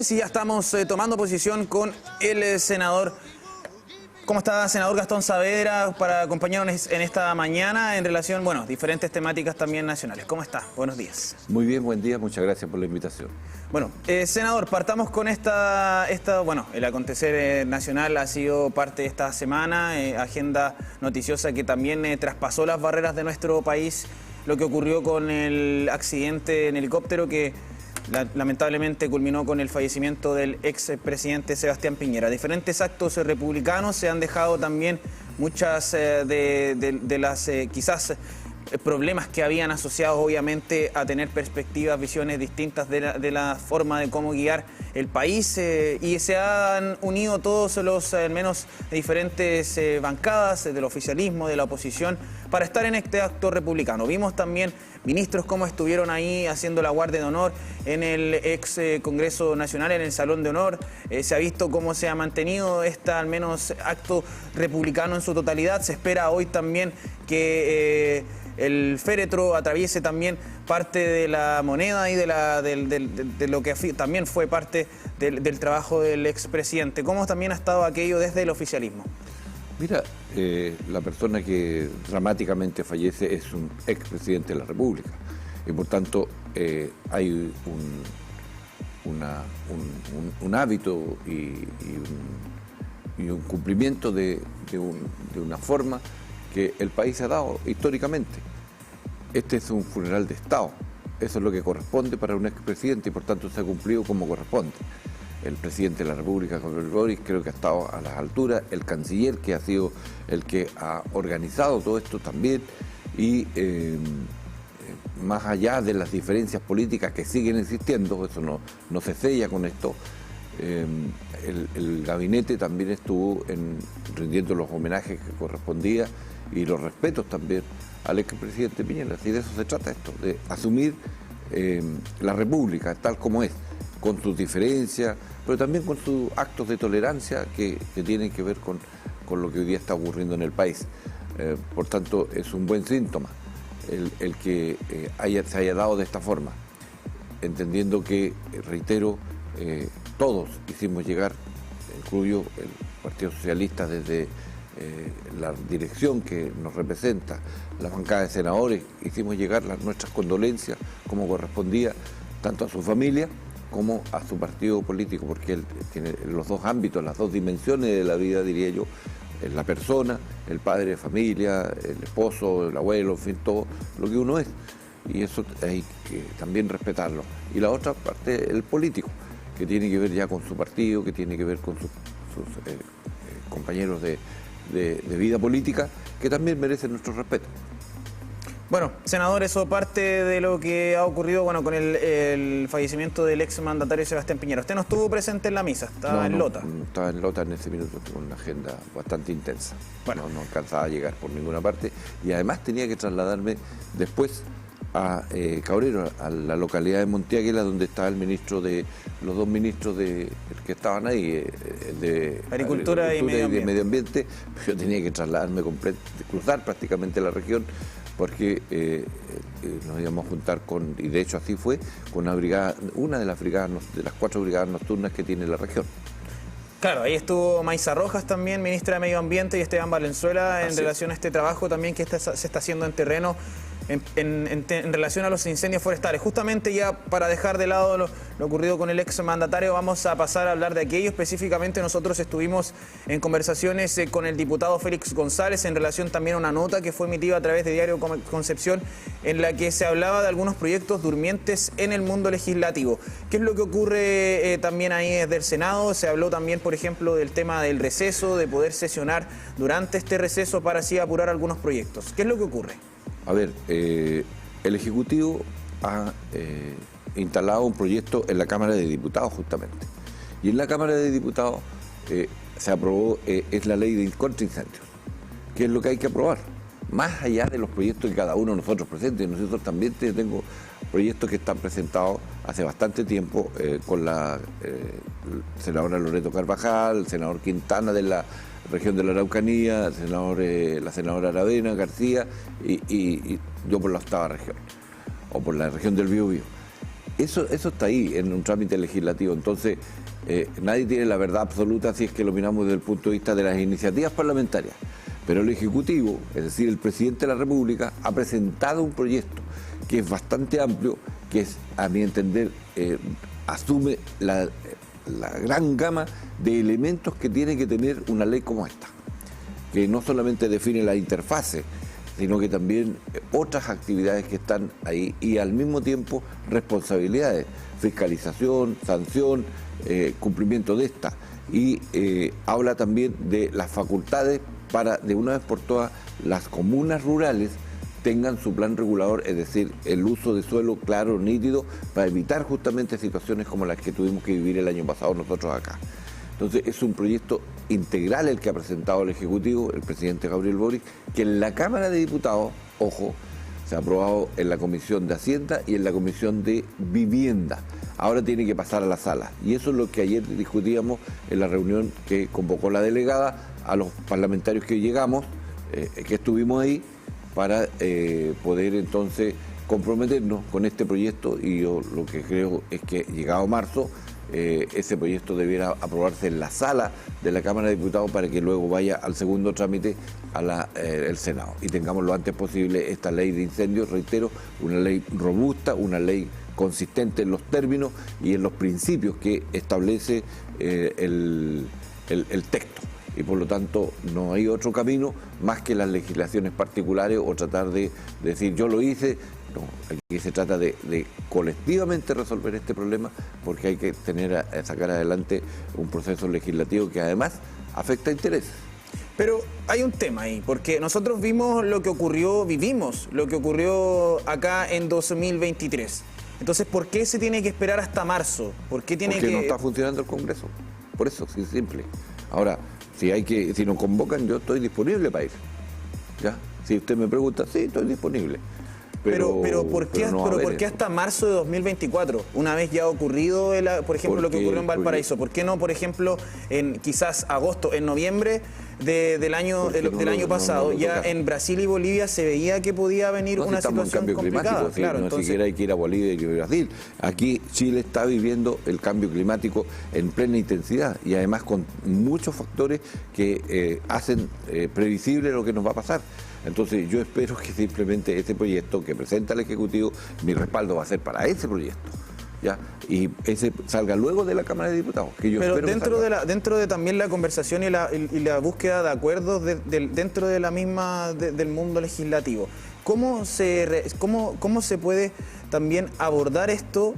Sí, ya estamos tomando posición con el senador. ¿Cómo está, senador Gastón Saavedra, para acompañarnos en esta mañana en relación, bueno, diferentes temáticas también nacionales? ¿Cómo está? Buenos días. Muy bien, buen día, muchas gracias por la invitación. Bueno, senador, partamos con bueno, el acontecer nacional ha sido parte de esta semana, agenda noticiosa que también traspasó las barreras de nuestro país, lo que ocurrió con el accidente en helicóptero que lamentablemente culminó con el fallecimiento del expresidente Sebastián Piñera. Diferentes actos republicanos se han dejado también muchas de las quizás problemas que habían asociados obviamente a tener perspectivas, visiones distintas de la forma de cómo guiar el país y se han unido todos los, al menos diferentes bancadas del oficialismo, de la oposición, para estar en este acto republicano. Vimos también ministros cómo estuvieron ahí haciendo la guardia de honor en el ex Congreso Nacional, en el Salón de Honor. Se ha visto cómo se ha mantenido al menos acto republicano en su totalidad. Se espera hoy también que el féretro atraviese también parte de la moneda y de lo que también fue parte del trabajo del expresidente. ¿Cómo también ha estado aquello desde el oficialismo? Mira, la persona que dramáticamente fallece es un expresidente de la República y por tanto hay un hábito y un cumplimiento de una forma que el país ha dado históricamente. Este es un funeral de Estado, eso es lo que corresponde para un expresidente y por tanto se ha cumplido como corresponde. El presidente de la República, Gabriel Boric, creo que ha estado a las alturas, el canciller, que ha sido el que ha organizado todo esto también, y más allá de las diferencias políticas que siguen existiendo, eso no se sella con esto, el gabinete también estuvo rindiendo los homenajes que correspondía y los respetos también al expresidente Piñera. Y de eso se trata esto, de asumir la República tal como es, con sus diferencias, pero también con sus actos de tolerancia que tienen que ver con lo que hoy día está ocurriendo en el país. Por tanto, es un buen síntoma el que se haya dado de esta forma, entendiendo que, reitero, todos hicimos llegar, incluyo el Partido Socialista desde la dirección que nos representa, la bancada de senadores, hicimos llegar nuestras condolencias como correspondía, tanto a su familia como a su partido político, porque él tiene los dos ámbitos, las dos dimensiones de la vida, diría yo, la persona, el padre de familia, el esposo, el abuelo, en fin, todo lo que uno es. Y eso hay que también respetarlo. Y la otra parte, el político, que tiene que ver ya con su partido, que tiene que ver con sus compañeros de vida política, que también merecen nuestro respeto. Bueno, senador, eso parte de lo que ha ocurrido con el fallecimiento del ex mandatario Sebastián Piñera. Usted no estuvo presente en la misa, estaba en Lota. No estaba en Lota en ese minuto, con una agenda bastante intensa. Bueno. No alcanzaba a llegar por ninguna parte y además tenía que trasladarme después a Cabrero, a la localidad de Monteaguela, donde estaba los dos ministros que estaban ahí, de Agricultura y Medio Ambiente. Yo tenía que trasladarme cruzar prácticamente la región, porque nos íbamos a juntar y de hecho así fue, con una de las 4 brigadas nocturnas que tiene la región. Claro, ahí estuvo Maysa Rojas también, ministra de Medio Ambiente, y Esteban Valenzuela en relación a este trabajo también que se está haciendo en terreno en relación a los incendios forestales. Justamente ya para dejar de lado lo ocurrido con el ex mandatario, vamos a pasar a hablar de aquello. Específicamente nosotros estuvimos en conversaciones con el diputado Félix González en relación también a una nota que fue emitida a través de Diario Concepción, en la que se hablaba de algunos proyectos durmientes en el mundo legislativo. ¿Qué es lo que ocurre también ahí desde el Senado? Se habló también, por ejemplo, del tema del receso, de poder sesionar durante este receso para así apurar algunos proyectos. ¿Qué es lo que ocurre? A ver, el Ejecutivo ha instalado un proyecto en la Cámara de Diputados justamente. Y en la Cámara de Diputados se aprobó, es la ley contra incendios, que es lo que hay que aprobar. Más allá de los proyectos que cada uno de nosotros presente, nosotros también tengo proyectos que están presentados hace bastante tiempo con la senadora Loreto Carvajal, el senador Quintana de la región de la Araucanía, la senadora Aravena García y yo por la octava región, o por la región del Biobío. Eso está ahí en un trámite legislativo. Entonces, nadie tiene la verdad absoluta si es que lo miramos desde el punto de vista de las iniciativas parlamentarias. Pero el Ejecutivo, es decir, el Presidente de la República, ha presentado un proyecto que es bastante amplio, que es, a mi entender, asume la gran gama de elementos que tiene que tener una ley como esta, que no solamente define la interfase, sino que también otras actividades que están ahí y al mismo tiempo responsabilidades, fiscalización, sanción, cumplimiento de esta. Y habla también de las facultades para, de una vez por todas, las comunas rurales tengan su plan regulador, es decir, el uso de suelo claro, nítido, para evitar justamente situaciones como las que tuvimos que vivir el año pasado nosotros acá. Entonces es un proyecto integral el que ha presentado el Ejecutivo, el presidente Gabriel Boric, que en la Cámara de Diputados, ojo, se ha aprobado en la Comisión de Hacienda y en la Comisión de Vivienda. Ahora tiene que pasar a la sala. Y eso es lo que ayer discutíamos en la reunión que convocó la delegada a los parlamentarios que llegamos, que estuvimos ahí, para poder entonces comprometernos con este proyecto. Y yo lo que creo es que llegado marzo, ese proyecto debiera aprobarse en la sala de la Cámara de Diputados para que luego vaya al segundo trámite al Senado y tengamos lo antes posible esta ley de incendios, reitero, una ley robusta, una ley consistente en los términos y en los principios que establece el texto. Y por lo tanto no hay otro camino más que las legislaciones particulares o tratar de decir yo lo hice. No, aquí se trata de colectivamente resolver este problema porque hay que sacar adelante un proceso legislativo que además afecta a intereses. Pero hay un tema ahí, porque nosotros vivimos lo que ocurrió acá en 2023. Entonces, ¿por qué se tiene que esperar hasta marzo? Porque no está funcionando el Congreso. Por eso, sí, simple. Ahora, si nos convocan, yo estoy disponible para ir. ¿Ya? Si usted me pregunta, sí, estoy disponible. Pero ¿por qué hasta marzo de 2024? Una vez ya ocurrido, por ejemplo, lo que ocurrió en Valparaíso. ¿Por qué no, por ejemplo, en quizás agosto, en noviembre del año pasado, ya en Brasil y Bolivia se veía que podía venir una situación complicada? Claro, no entonces, siquiera hay que ir a Bolivia y a Brasil. Aquí Chile está viviendo el cambio climático en plena intensidad y además con muchos factores que hacen previsible lo que nos va a pasar. Entonces yo espero que simplemente ese proyecto que presenta el Ejecutivo, mi respaldo va a ser para ese proyecto, ¿ya? Y ese salga luego de la Cámara de Diputados. Que yo Pero espero dentro de también la conversación y la búsqueda de acuerdos dentro de la misma del mundo legislativo, ¿cómo se puede también abordar esto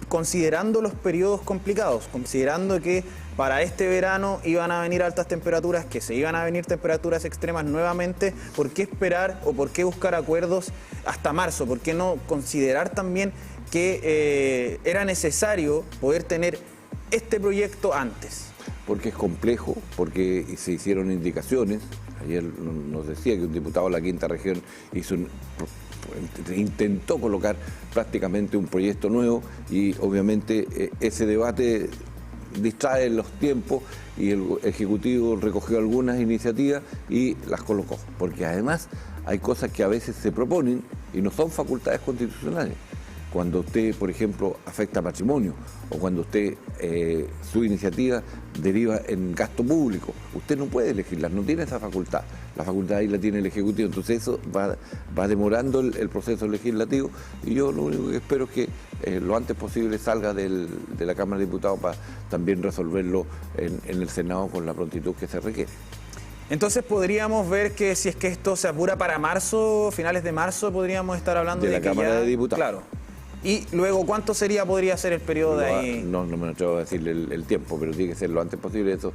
considerando los periodos complicados, considerando que para este verano iban a venir altas temperaturas, que se iban a venir temperaturas extremas nuevamente? ¿Por qué esperar o por qué buscar acuerdos hasta marzo? ¿Por qué no considerar también que era necesario poder tener este proyecto antes? Porque es complejo, porque se hicieron indicaciones. Ayer nos decía que un diputado de la Quinta Región intentó colocar prácticamente un proyecto nuevo y obviamente ese debate distrae los tiempos y el Ejecutivo recogió algunas iniciativas y las colocó, porque además hay cosas que a veces se proponen y no son facultades constitucionales. Cuando usted, por ejemplo, afecta patrimonio o cuando usted, su iniciativa deriva en gasto público, usted no puede legislar, no tiene esa facultad. La facultad ahí la tiene el Ejecutivo, entonces eso va demorando el proceso legislativo y yo lo único que espero es que lo antes posible salga de la Cámara de Diputados para también resolverlo en el Senado con la prontitud que se requiere. Entonces podríamos ver que si es que esto se apura para marzo, finales de marzo, podríamos estar hablando de la Cámara de Diputados. Claro. Y luego, ¿cuánto sería ser el periodo de ahí? No me atrevo a decirle el tiempo, pero tiene que ser lo antes posible. Eso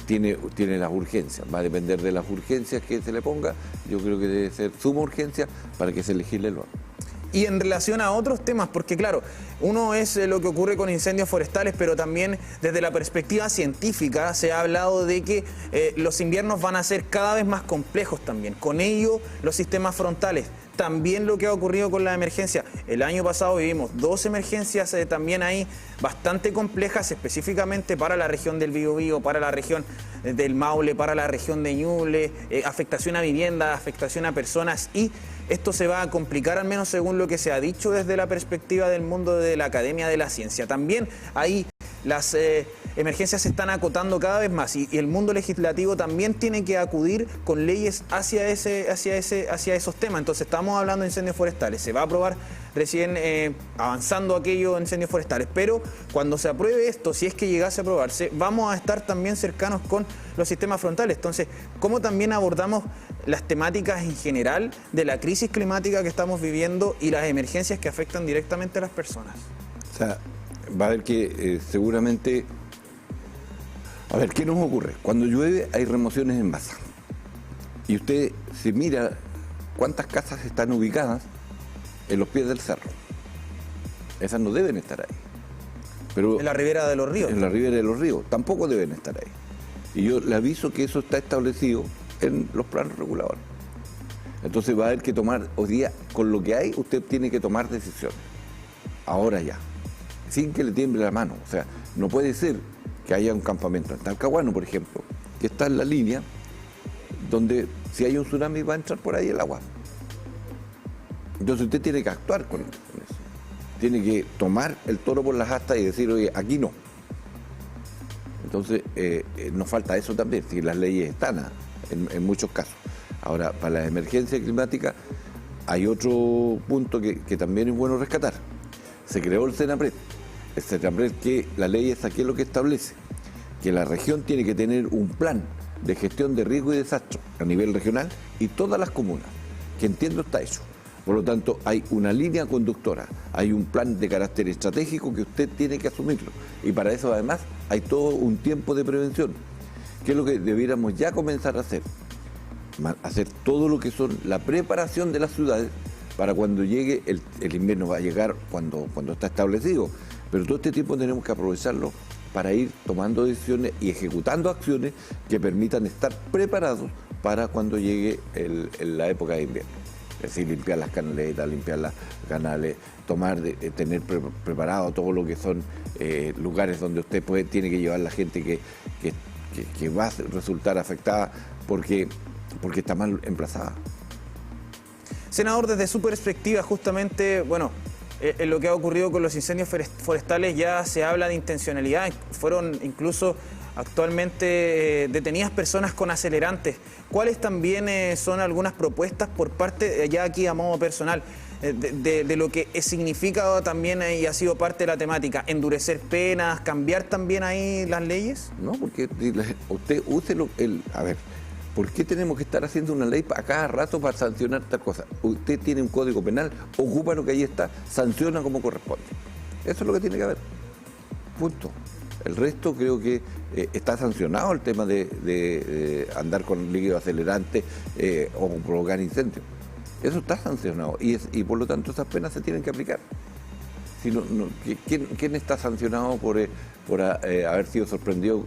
tiene las urgencias, va a depender de las urgencias que se le ponga. Yo creo que debe ser suma urgencia para que se legisle lo. Y en relación a otros temas, porque claro, uno es lo que ocurre con incendios forestales, pero también desde la perspectiva científica se ha hablado de que los inviernos van a ser cada vez más complejos también. Con ello, los sistemas frontales también lo que ha ocurrido con la emergencia. El año pasado vivimos 2 emergencias también ahí bastante complejas, específicamente para la región del Biobío, para la región del Maule, para la región de Ñuble, afectación a viviendas, afectación a personas, y esto se va a complicar, al menos según lo que se ha dicho desde la perspectiva del mundo de la Academia de la Ciencia. También ahí las emergencias se están acotando cada vez más y el mundo legislativo también tiene que acudir con leyes hacia esos temas. Entonces estamos hablando de incendios forestales, se va a aprobar recién avanzando aquello de incendios forestales, pero cuando se apruebe esto, si es que llegase a aprobarse, vamos a estar también cercanos con los sistemas frontales. Entonces, ¿cómo también abordamos las temáticas en general de la crisis climática que estamos viviendo y las emergencias que afectan directamente a las personas? O sea, va a haber que seguramente... A ver, ¿qué nos ocurre? Cuando llueve hay remociones en masa. Y usted se mira cuántas casas están ubicadas en los pies del cerro. Esas no deben estar ahí. Pero en la ribera de los ríos. En la ribera de los ríos. Tampoco deben estar ahí. Y yo le aviso que eso está establecido en los planos reguladores. Entonces va a haber que tomar, hoy día, con lo que hay, usted tiene que tomar decisiones. Ahora ya. Sin que le tiemble la mano. O sea, no puede ser que haya un campamento en Talcahuano, por ejemplo, que está en la línea donde si hay un tsunami va a entrar por ahí el agua. Entonces usted tiene que actuar con eso. Tiene que tomar el toro por las astas y decir, oye, aquí no. Entonces nos falta eso también, si las leyes están en muchos casos. Ahora, para la emergencia climática hay otro punto que también es bueno rescatar. Se creó el CENAPRED. El CENAPRED, que la ley es aquí lo que establece, que la región tiene que tener un plan de gestión de riesgo y desastre a nivel regional y todas las comunas, que entiendo está hecho. Por lo tanto, hay una línea conductora, hay un plan de carácter estratégico que usted tiene que asumirlo. Y para eso, además, hay todo un tiempo de prevención, que es lo que debiéramos ya comenzar a hacer. Hacer todo lo que son la preparación de las ciudades para cuando llegue el invierno. Va a llegar cuando está establecido, pero todo este tiempo tenemos que aprovecharlo para ir tomando decisiones y ejecutando acciones que permitan estar preparados para cuando llegue la época de invierno. Es decir, limpiar las canaletas, limpiar las canales, tener preparado todo lo que son lugares donde usted tiene que llevar la gente que va a resultar afectada porque está mal emplazada. Senador, desde su perspectiva, justamente, bueno, en lo que ha ocurrido con los incendios forestales ya se habla de intencionalidad. Fueron incluso actualmente detenidas personas con acelerantes. ¿Cuáles también son algunas propuestas por parte, ya aquí a modo personal, de lo que significa también y ha sido parte de la temática? ¿Endurecer penas, cambiar también ahí las leyes? No, porque usted use a ver, ¿por qué tenemos que estar haciendo una ley a cada rato para sancionar tal cosa? Usted tiene un código penal, ocupa lo que ahí está, sanciona como corresponde. Eso es lo que tiene que haber. Punto. El resto creo que está sancionado el tema de andar con líquido acelerante o provocar incendios. Eso está sancionado y por lo tanto esas penas se tienen que aplicar. Si ¿quién está sancionado por haber sido sorprendido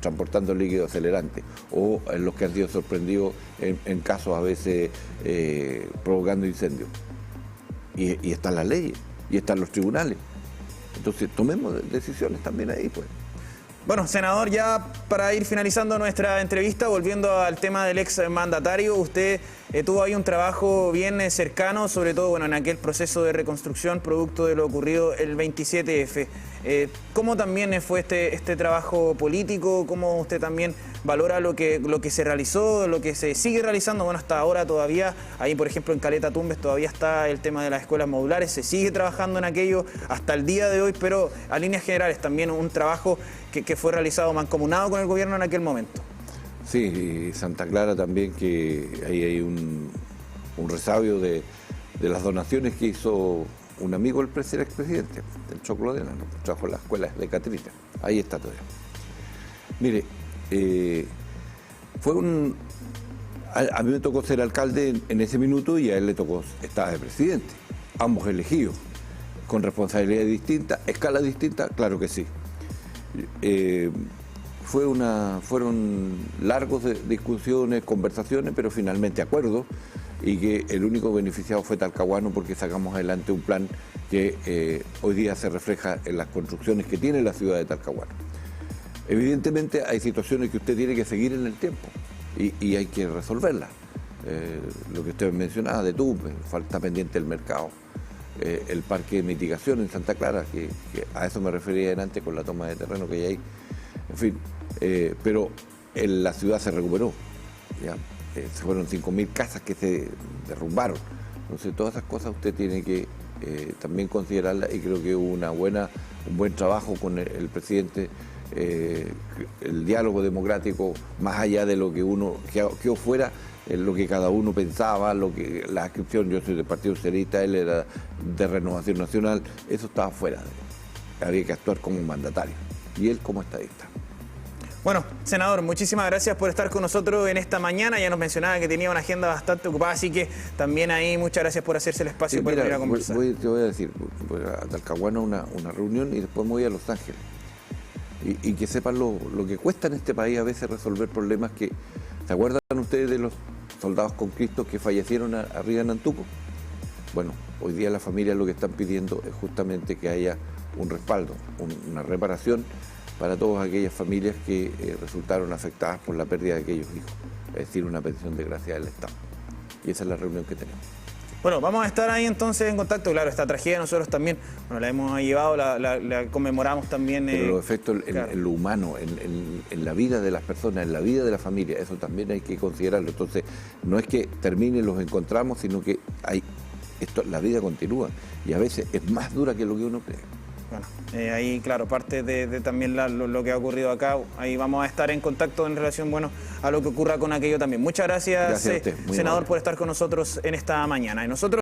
transportando líquido acelerante? O los que han sido sorprendidos en casos a veces provocando incendios. Y están las leyes, y están los tribunales. Entonces tomemos decisiones también ahí, pues. Bueno, senador, ya para ir finalizando nuestra entrevista, volviendo al tema del ex mandatario, usted tuvo ahí un trabajo bien cercano, sobre todo en aquel proceso de reconstrucción producto de lo ocurrido el 27F. ¿Cómo también fue este trabajo político? ¿Cómo usted también valora lo que se realizó, lo que se sigue realizando? Bueno, hasta ahora todavía, ahí por ejemplo en Caleta Tumbes todavía está el tema de las escuelas modulares, se sigue trabajando en aquello hasta el día de hoy, pero a líneas generales también un trabajo que fue realizado mancomunado con el gobierno en aquel momento. Sí, Santa Clara también, que ahí hay un resabio de las donaciones que hizo un amigo del expresidente, el Choclo de Enano, trajo las escuelas de Catrina. Ahí está todavía. Mire, a mí me tocó ser alcalde en ese minuto y a él le tocó estar de presidente. Ambos elegidos, con responsabilidades distintas, escala distinta, claro que sí. Fueron largos discusiones, conversaciones, pero finalmente acuerdos. y que el único beneficiado fue Talcahuano porque sacamos adelante un plan que hoy día se refleja en las construcciones que tiene la ciudad de Talcahuano. Evidentemente hay situaciones que usted tiene que seguir en el tiempo y hay que resolverlas. Lo que usted mencionaba de Tuve, falta pendiente el mercado, el parque de mitigación en Santa Clara, que a eso me refería antes con la toma de terreno que hay ahí. En fin, pero la ciudad se recuperó, ¿ya? Se fueron 5.000 casas que se derrumbaron. Entonces todas esas cosas usted tiene que también considerarlas y creo que hubo un buen trabajo con el presidente, el diálogo democrático, más allá de lo que uno, que fuera lo que cada uno pensaba, la adscripción, yo soy del Partido Socialista, él era de Renovación Nacional, eso estaba fuera había que actuar como un mandatario y él como estadista. Bueno, senador, muchísimas gracias por estar con nosotros en esta mañana. Ya nos mencionaba que tenía una agenda bastante ocupada, así que también ahí muchas gracias por hacerse el espacio y poder venir a conversar. Te voy a decir, voy a Talcahuano una reunión y después me voy a Los Ángeles. Y que sepan lo que cuesta en este país a veces resolver problemas que... ¿Se acuerdan ustedes de los soldados con Cristo que fallecieron arriba en Antuco? Bueno, hoy día las familias lo que están pidiendo es justamente que haya un respaldo, una reparación para todas aquellas familias que resultaron afectadas por la pérdida de aquellos hijos, es decir, una pensión de gracia del Estado. Y esa es la reunión que tenemos. Bueno, vamos a estar ahí entonces en contacto. Claro, esta tragedia nosotros también, bueno, la hemos llevado, la conmemoramos también. Pero los efectos claro, en lo humano, en la vida de las personas, en la vida de la familia, eso también hay que considerarlo. Entonces, no es que termine, los encontramos, sino que la vida continúa y a veces es más dura que lo que uno cree. Bueno, ahí, claro, parte de también lo que ha ocurrido acá. Ahí vamos a estar en contacto en relación, bueno, a lo que ocurra con aquello también. Muchas gracias, gracias a usted, senador, amable por estar con nosotros en esta mañana. Y nosotros